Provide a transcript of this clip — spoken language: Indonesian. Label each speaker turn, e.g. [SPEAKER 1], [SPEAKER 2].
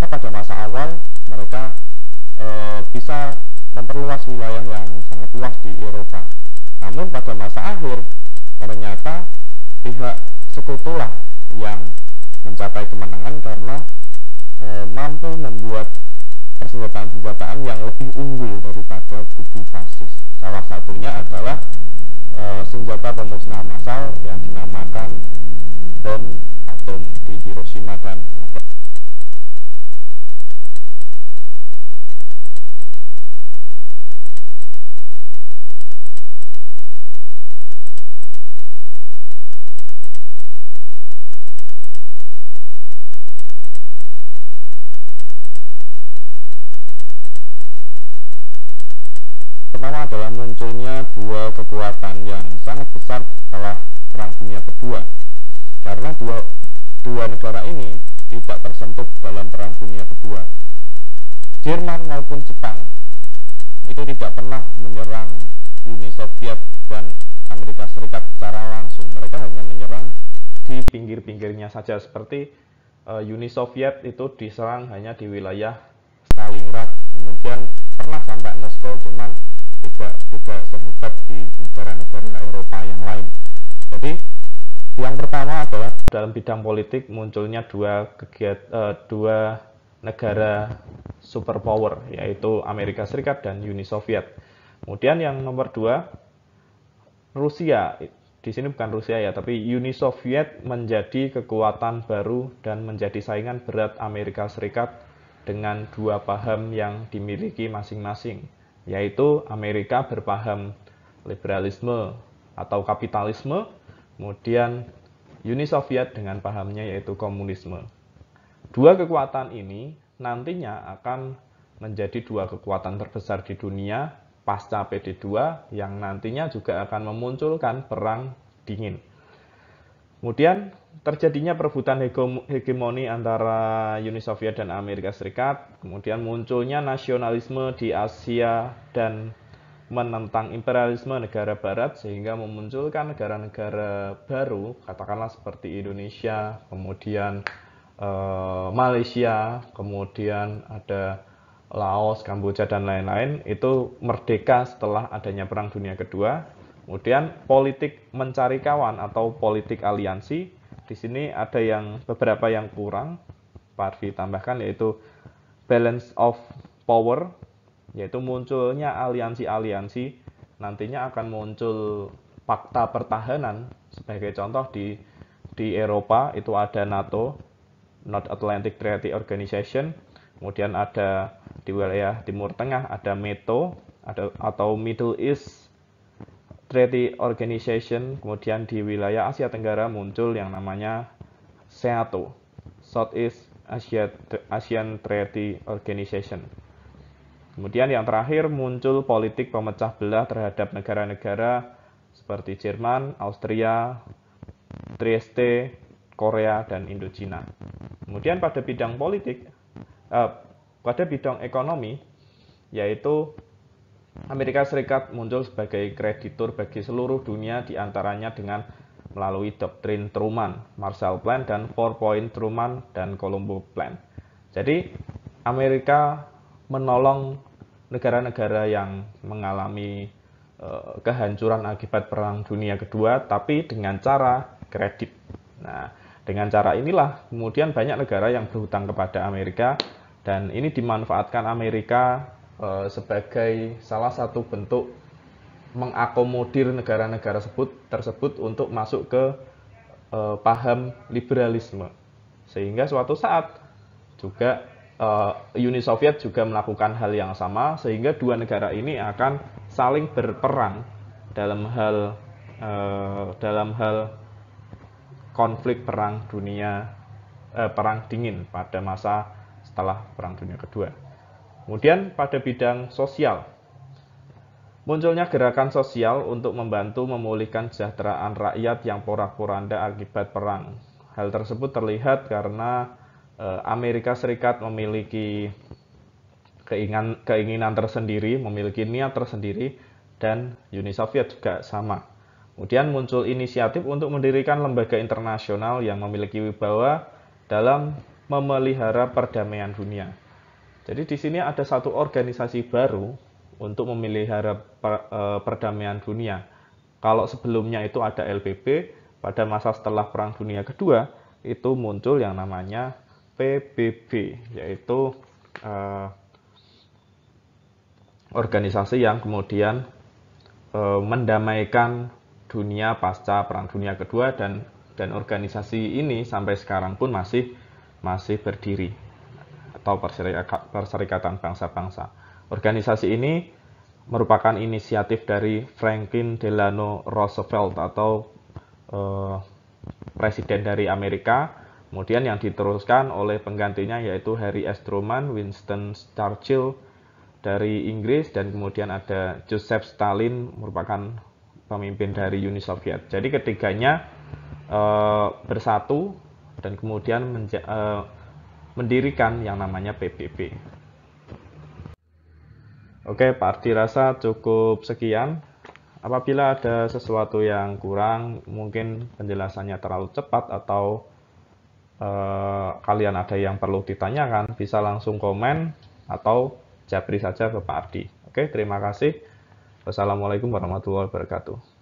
[SPEAKER 1] maka pada masa awal mereka bisa memperluas wilayah yang sangat luas di Eropa. Namun pada masa akhir ternyata pihak sekutulah yang mencapai kemenangan karena mampu membuat persenjataan-persenjataan yang lebih unggul daripada kubu fasis. Salah satunya adalah senjata pemusnahan massal yang dinamakan bom atom di Hiroshima dan Nagasaki. Pertama adalah munculnya dua kekuatan yang sangat besar setelah Perang Dunia Kedua. Karena dua negara ini tidak tersentuh dalam Perang Dunia Kedua. Jerman maupun Jepang itu tidak pernah menyerang Uni Soviet dan Amerika Serikat secara langsung. Mereka hanya menyerang di pinggir-pinggirnya saja, seperti Uni Soviet itu diserang hanya di wilayah Stalingrad, kemudian pernah sampai Moskow, cuman tidak sehebat di negara-negara Eropa yang lain. Jadi yang pertama adalah dalam bidang politik munculnya dua negara superpower, yaitu Amerika Serikat dan Uni Soviet. Kemudian yang nomor dua, Rusia. Di sini bukan Rusia ya, tapi Uni Soviet menjadi kekuatan baru dan menjadi saingan berat Amerika Serikat dengan dua paham yang dimiliki masing-masing, yaitu Amerika berpaham liberalisme atau kapitalisme, kemudian Uni Soviet dengan pahamnya yaitu komunisme. Dua kekuatan ini nantinya akan menjadi dua kekuatan terbesar di dunia pasca PD2 yang nantinya juga akan memunculkan perang dingin. Kemudian terjadinya perebutan hegemoni antara Uni Soviet dan Amerika Serikat, kemudian munculnya nasionalisme di Asia dan menentang imperialisme negara barat sehingga memunculkan negara-negara baru, katakanlah seperti Indonesia, kemudian Malaysia, kemudian ada Laos, Kamboja, dan lain-lain, itu merdeka setelah adanya Perang Dunia Kedua. Kemudian politik mencari kawan atau politik aliansi, di sini ada beberapa yang kurang, Pak Arfi tambahkan, yaitu balance of power, yaitu munculnya aliansi-aliansi, nantinya akan muncul fakta pertahanan. Sebagai contoh di Eropa itu ada NATO, North Atlantic Treaty Organization, kemudian ada di wilayah Timur Tengah ada METO atau Middle East Treaty Organization, kemudian di wilayah Asia Tenggara muncul yang namanya SEATO, Southeast Asian Treaty Organization. Kemudian yang terakhir muncul politik pemecah belah terhadap negara-negara seperti Jerman, Austria, Trieste, Korea, dan Indochina. Kemudian pada bidang pada bidang ekonomi, yaitu Amerika Serikat muncul sebagai kreditur bagi seluruh dunia, diantaranya dengan melalui doktrin Truman, Marshall Plan, dan 4-Point Truman dan Colombo Plan. Jadi Amerika menolong negara-negara yang mengalami kehancuran akibat Perang Dunia Kedua, tapi dengan cara kredit. Nah, dengan cara inilah kemudian banyak negara yang berhutang kepada Amerika, dan ini dimanfaatkan Amerika sebagai salah satu bentuk mengakomodir negara-negara tersebut untuk masuk ke paham liberalisme. Sehingga suatu saat juga Uni Soviet juga melakukan hal yang sama, sehingga dua negara ini akan saling berperang dalam hal konflik perang dingin pada masa setelah Perang Dunia Kedua. Kemudian pada bidang sosial, munculnya gerakan sosial untuk membantu memulihkan kesejahteraan rakyat yang porak-poranda akibat perang. Hal tersebut terlihat karena Amerika Serikat memiliki keinginan tersendiri, memiliki niat tersendiri, dan Uni Soviet juga sama. Kemudian muncul inisiatif untuk mendirikan lembaga internasional yang memiliki wibawa dalam memelihara perdamaian dunia. Jadi di sini ada satu organisasi baru untuk memelihara perdamaian dunia. Kalau sebelumnya itu ada LPP, pada masa setelah Perang Dunia Kedua itu muncul yang namanya PBB, yaitu organisasi yang kemudian mendamaikan dunia pasca Perang Dunia Kedua, dan organisasi ini sampai sekarang pun masih berdiri, atau Perserikatan Bangsa-Bangsa. Organisasi ini merupakan inisiatif dari Franklin Delano Roosevelt atau presiden dari Amerika, kemudian yang diteruskan oleh penggantinya yaitu Harry S. Truman, Winston Churchill dari Inggris, dan kemudian ada Joseph Stalin merupakan pemimpin dari Uni Soviet. Jadi ketiganya bersatu dan kemudian mendirikan yang namanya PBB. Oke, Pak Ardi rasa cukup sekian. Apabila ada sesuatu yang kurang, mungkin penjelasannya terlalu cepat atau kalian ada yang perlu ditanyakan, bisa langsung komen atau japri saja ke Pak Ardi. Oke, terima kasih. Wassalamualaikum warahmatullahi wabarakatuh.